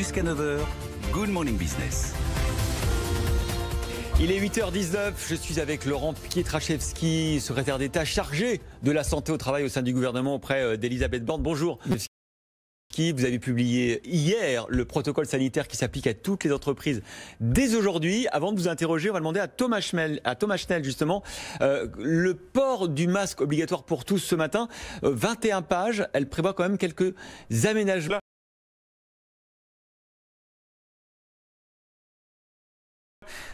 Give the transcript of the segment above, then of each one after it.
Jusqu'à 9h, Good Morning Business. Il est 8h19, je suis avec Laurent Pietraszewski, secrétaire d'État chargé de la santé au travail au sein du gouvernement auprès d'Elisabeth Borne. Bonjour. Vous avez publié hier le protocole sanitaire qui s'applique à toutes les entreprises dès aujourd'hui. Avant de vous interroger, on va demander à Thomas Schnell justement le port du masque obligatoire pour tous ce matin. 21 pages, elle prévoit quand même quelques aménagements.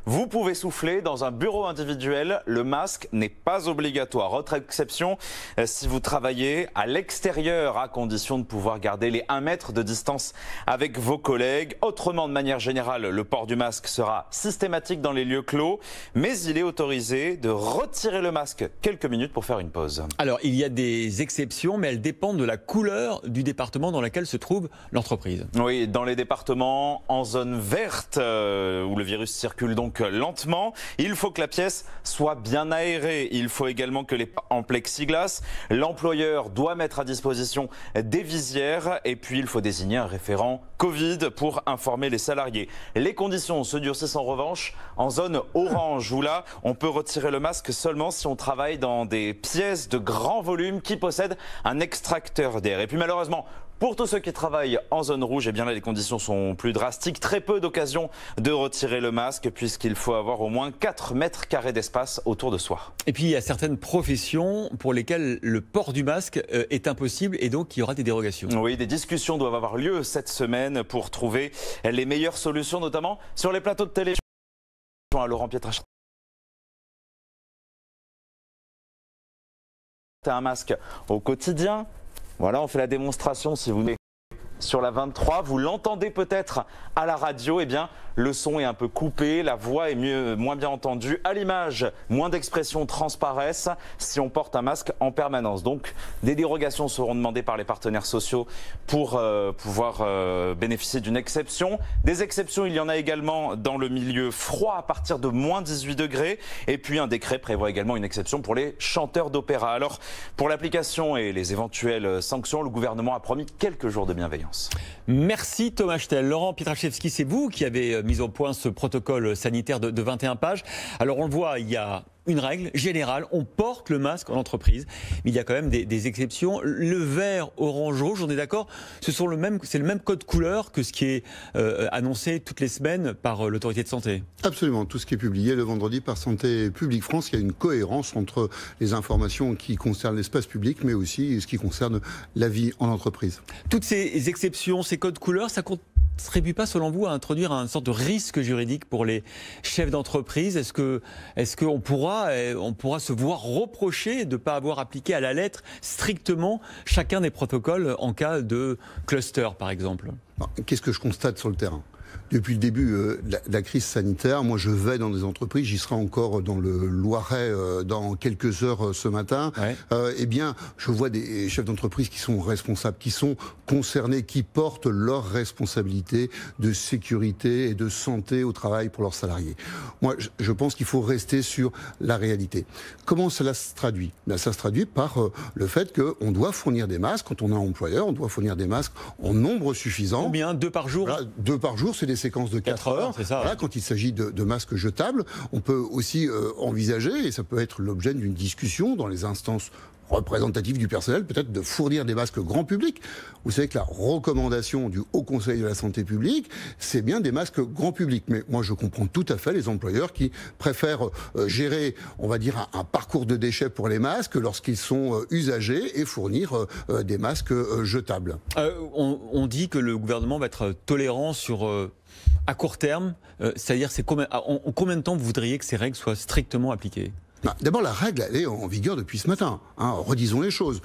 Vous pouvez souffler dans un bureau individuel, le masque n'est pas obligatoire. Autre exception, si vous travaillez à l'extérieur, à condition de pouvoir garder les 1 mètre de distance avec vos collègues. Autrement, de manière générale, le port du masque sera systématique dans les lieux clos, mais il est autorisé de retirer le masque quelques minutes pour faire une pause. Alors, il y a des exceptions, mais elles dépendent de la couleur du département dans lequel se trouve l'entreprise. Oui, dans les départements en zone verte, où le virus circule donc lentement, il faut que la pièce soit bien aérée. Il faut également que les en plexiglas. L'employeur doit mettre à disposition des visières et puis il faut désigner un référent Covid pour informer les salariés. Les conditions se durcissent en revanche en zone orange où là on peut retirer le masque seulement si on travaille dans des pièces de grand volume qui possèdent un extracteur d'air. Et puis malheureusement, pour tous ceux qui travaillent en zone rouge, eh bien là, les conditions sont plus drastiques. Très peu d'occasions de retirer le masque puisqu'il faut avoir au moins 4 mètres carrés d'espace autour de soi. Et puis, il y a certaines professions pour lesquelles le port du masque est impossible et donc il y aura des dérogations. Oui, des discussions doivent avoir lieu cette semaine pour trouver les meilleures solutions, notamment sur les plateaux de télé. Laurent Pietraszewski. Un masque au quotidien. Voilà, on fait la démonstration si vous êtes sur la 23. Vous l'entendez peut-être à la radio, eh bien, le son est un peu coupé, la voix est moins bien entendue. À l'image, moins d'expressions transparaissent si on porte un masque en permanence. Donc, des dérogations seront demandées par les partenaires sociaux pour pouvoir bénéficier d'une exception. Des exceptions, il y en a également dans le milieu froid à partir de moins 18 degrés. Et puis, un décret prévoit également une exception pour les chanteurs d'opéra. Alors, pour l'application et les éventuelles sanctions, le gouvernement a promis quelques jours de bienveillance. Merci Thomas Schnell. Laurent Pietraszewski, c'est vous qui avez mis au point ce protocole sanitaire de 21 pages. Alors on le voit, il y a une règle générale, on porte le masque en entreprise, mais il y a quand même des exceptions. Le vert, orange, rouge, on est d'accord, c'est le même code couleur que ce qui est annoncé toutes les semaines par l'autorité de santé. Absolument, tout ce qui est publié le vendredi par Santé publique France, il y a une cohérence entre les informations qui concernent l'espace public, mais aussi ce qui concerne la vie en entreprise. Toutes ces exceptions, ces codes couleurs, ça contribue pas, selon vous, à introduire une sorte de risque juridique pour les chefs d'entreprise? Est-ce qu'on pourra se voir reprocher de ne pas avoir appliqué à la lettre strictement chacun des protocoles en cas de cluster, par exemple? Qu'est-ce que je constate sur le terrain ? Depuis le début de la crise sanitaire, moi je vais dans des entreprises, j'y serai encore dans le Loiret dans quelques heures ce matin, ouais. Eh bien je vois des chefs d'entreprise qui sont responsables, qui sont concernés, qui portent leurs responsabilités de sécurité et de santé au travail pour leurs salariés. Moi je pense qu'il faut rester sur la réalité. Comment cela se traduit ? Ça se traduit par le fait qu'on doit fournir des masques, quand on est employeur, on doit fournir des masques en nombre suffisant. Combien ? 2 par jour ? Voilà, 2 par jour, c'est des séquences de 4 heures. C'est ça. Voilà, quand il s'agit de masques jetables, on peut aussi envisager, et ça peut être l'objet d'une discussion dans les instances représentatives du personnel, peut-être de fournir des masques grand public. Vous savez que la recommandation du Haut Conseil de la Santé publique, c'est bien des masques grand public. Mais moi, je comprends tout à fait les employeurs qui préfèrent gérer, on va dire, un parcours de déchets pour les masques lorsqu'ils sont usagés et fournir des masques jetables. On dit que le gouvernement va être tolérant sur... à court terme, c'est-à-dire en combien de temps vous voudriez que ces règles soient strictement appliquées ? D'abord, la règle, elle est en vigueur depuis ce matin. Redisons les choses.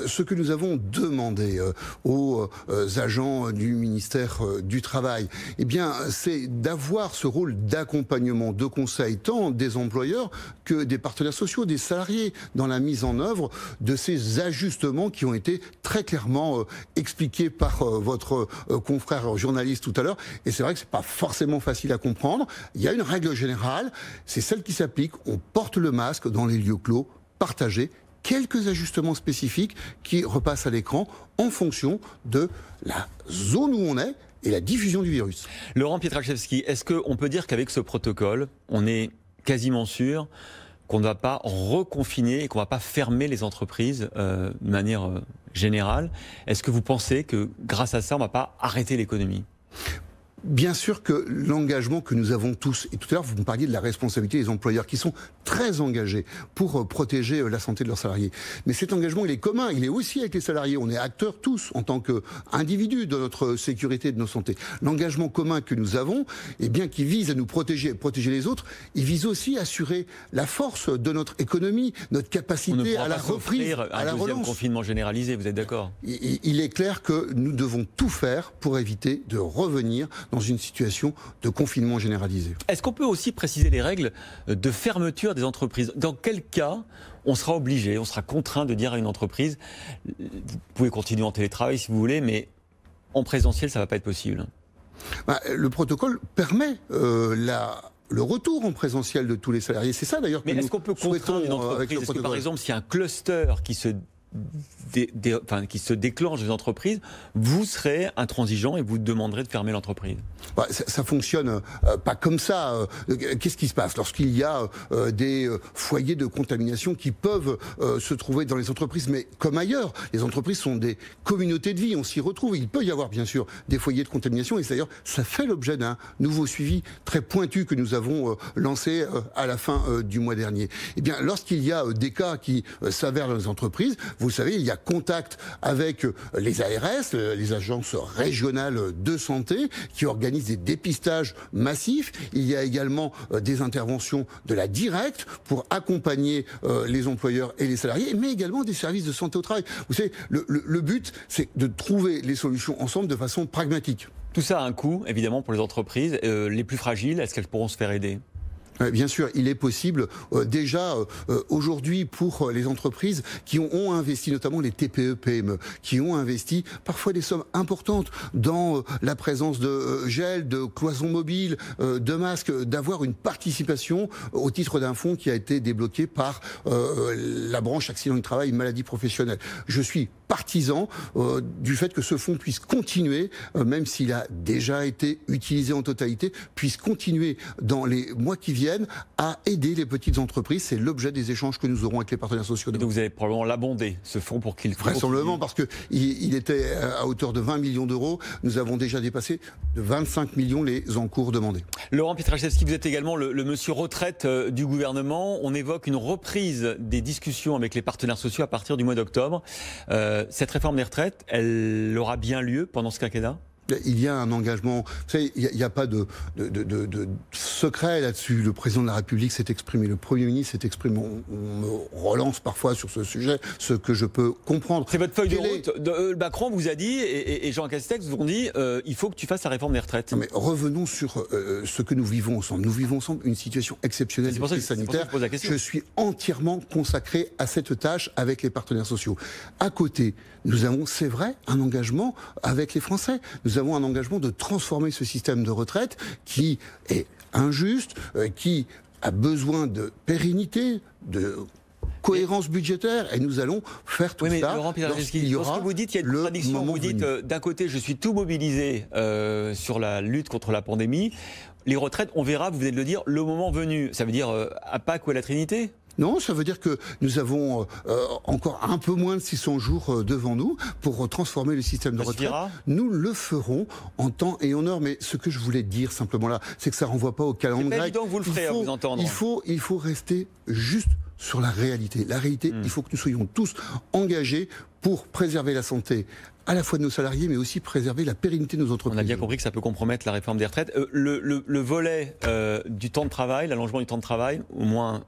Ce que nous avons demandé aux agents du ministère du Travail, eh bien, c'est d'avoir ce rôle d'accompagnement, de conseil, tant des employeurs que des partenaires sociaux, des salariés, dans la mise en œuvre de ces ajustements qui ont été très clairement expliqués par votre confrère journaliste tout à l'heure. Et c'est vrai que c'est pas forcément facile à comprendre. Il y a une règle générale, c'est celle qui s'applique. On porte le masque dans les lieux clos, partagés, quelques ajustements spécifiques qui repassent à l'écran en fonction de la zone où on est et la diffusion du virus. Laurent Pietraszewski, est-ce qu'on peut dire qu'avec ce protocole, on est quasiment sûr qu'on ne va pas reconfiner et qu'on ne va pas fermer les entreprises de manière générale? Est-ce que vous pensez que grâce à ça, on ne va pas arrêter l'économie? Bien sûr que l'engagement que nous avons tous, et tout à l'heure vous me parliez de la responsabilité des employeurs qui sont très engagés pour protéger la santé de leurs salariés. Mais cet engagement, il est commun, il est aussi avec les salariés. On est acteurs tous en tant qu'individus de notre sécurité et de nos santé. L'engagement commun que nous avons, eh bien, qui vise à nous protéger et protéger les autres, il vise aussi à assurer la force de notre économie, notre capacité à la reprise, à la relance. Confinement généralisé, vous êtes d'accord? Il est clair que nous devons tout faire pour éviter de revenir dans une situation de confinement généralisé. Est-ce qu'on peut aussi préciser les règles de fermeture des entreprises? Dans quel cas on sera obligé, on sera contraint de dire à une entreprise, vous pouvez continuer en télétravail si vous voulez, mais en présentiel, ça ne va pas être possible? Le protocole permet le retour en présentiel de tous les salariés. C'est ça d'ailleurs que est-ce qu'on peut contraindre une entreprise? Est-ce que par exemple, s'il y a un cluster qui se déclenche dans les entreprises, vous serez intransigeant et vous demanderez de fermer l'entreprise? Ça fonctionne pas comme ça. Qu'est-ce qui se passe lorsqu'il y a des foyers de contamination qui peuvent se trouver dans les entreprises, mais comme ailleurs? Les entreprises sont des communautés de vie, on s'y retrouve. Il peut y avoir bien sûr des foyers de contamination, et d'ailleurs ça fait l'objet d'un nouveau suivi très pointu que nous avons lancé à la fin du mois dernier. Eh bien, lorsqu'il y a des cas qui s'avèrent dans les entreprises, vous savez, il y a contact avec les ARS, les agences régionales de santé, qui organisent des dépistages massifs. Il y a également des interventions de la directe pour accompagner les employeurs et les salariés, mais également des services de santé au travail. Vous savez, le but, c'est de trouver les solutions ensemble de façon pragmatique. Tout ça a un coût, évidemment, pour les entreprises. Les plus fragiles, est-ce qu'elles pourront se faire aider? Bien sûr, il est possible déjà aujourd'hui pour les entreprises qui ont investi, notamment les TPE-PME, qui ont investi parfois des sommes importantes dans la présence de gel, de cloisons mobiles, de masques, d'avoir une participation au titre d'un fonds qui a été débloqué par la branche accident du travail et maladie professionnelle. Je suis partisan du fait que ce fonds puisse continuer, même s'il a déjà été utilisé en totalité, puisse continuer dans les mois qui viennent à aider les petites entreprises. C'est l'objet des échanges que nous aurons avec les partenaires sociaux. Donc vous allez probablement l'abonder, ce fonds, pour qu'il... Vraisemblablement, parce qu'il était à hauteur de 20 millions d'euros. Nous avons déjà dépassé de 25 millions les encours demandés. Laurent Pietraszewski, vous êtes également le monsieur retraite du gouvernement. On évoque une reprise des discussions avec les partenaires sociaux à partir du mois d'octobre. Cette réforme des retraites, elle aura bien lieu pendant ce quinquennat? Il y a un engagement, vous savez, il n'y a pas de secret là-dessus. Le président de la République s'est exprimé, le Premier ministre s'est exprimé. On me relance parfois sur ce sujet, ce que je peux comprendre. C'est votre feuille de route. Macron vous a dit, et Jean Castex vous ont dit, il faut que tu fasses la réforme des retraites. Non, mais revenons sur ce que nous vivons ensemble. Nous vivons ensemble une situation exceptionnelle de crise sanitaire. Je suis entièrement consacré à cette tâche avec les partenaires sociaux. À côté, nous avons, c'est vrai, un engagement avec les Français. Nous avons un engagement de transformer ce système de retraite qui est injuste, qui a besoin de pérennité, de cohérence budgétaire, et nous allons faire tout ça. Laurent Pietraszewski, lorsque vous dites qu'il y a une contradiction, vous dites d'un côté je suis tout mobilisé sur la lutte contre la pandémie, les retraites, on verra, vous venez de le dire, le moment venu. Ça veut dire à Pâques ou à la Trinité ? Non, ça veut dire que nous avons encore un peu moins de 600 jours devant nous pour transformer le système de retraite. Nous le ferons en temps et en heure. Mais ce que je voulais dire simplement là, c'est que ça ne renvoie pas au calendrier. C'est pas évident que vous le ferez, à vous entendre. Il faut rester juste sur la réalité. La réalité, il faut que nous soyons tous engagés pour préserver la santé à la fois de nos salariés, mais aussi préserver la pérennité de nos entreprises. On a bien compris que ça peut compromettre la réforme des retraites. Le volet du temps de travail, l'allongement du temps de travail, au moins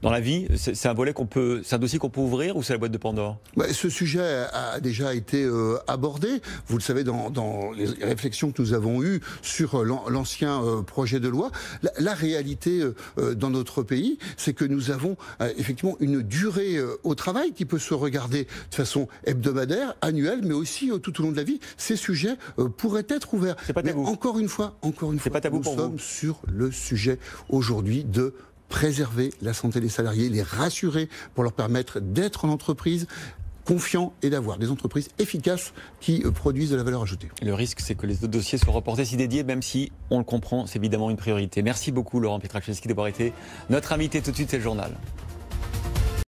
dans la vie, c'est un volet c'est un dossier qu'on peut ouvrir, ou c'est la boîte de Pandore ? Ce sujet a déjà été abordé. Vous le savez, dans les réflexions que nous avons eues sur l'ancien projet de loi. La réalité dans notre pays, c'est que nous avons effectivement une durée au travail qui peut se regarder de façon hebdomadaire, annuelle, mais aussi tout au long de la vie. Ces sujets pourraient être ouverts. C'est pas tabou. Mais encore une fois, nous sommes sur le sujet aujourd'hui de préserver la santé des salariés, les rassurer pour leur permettre d'être en entreprise, confiant et d'avoir des entreprises efficaces qui produisent de la valeur ajoutée. Le risque, c'est que les autres dossiers soient reportés si dédiés, même si, on le comprend, c'est évidemment une priorité. Merci beaucoup Laurent Pietraszewski d'avoir été notre invité. Tout de suite, c'est le journal.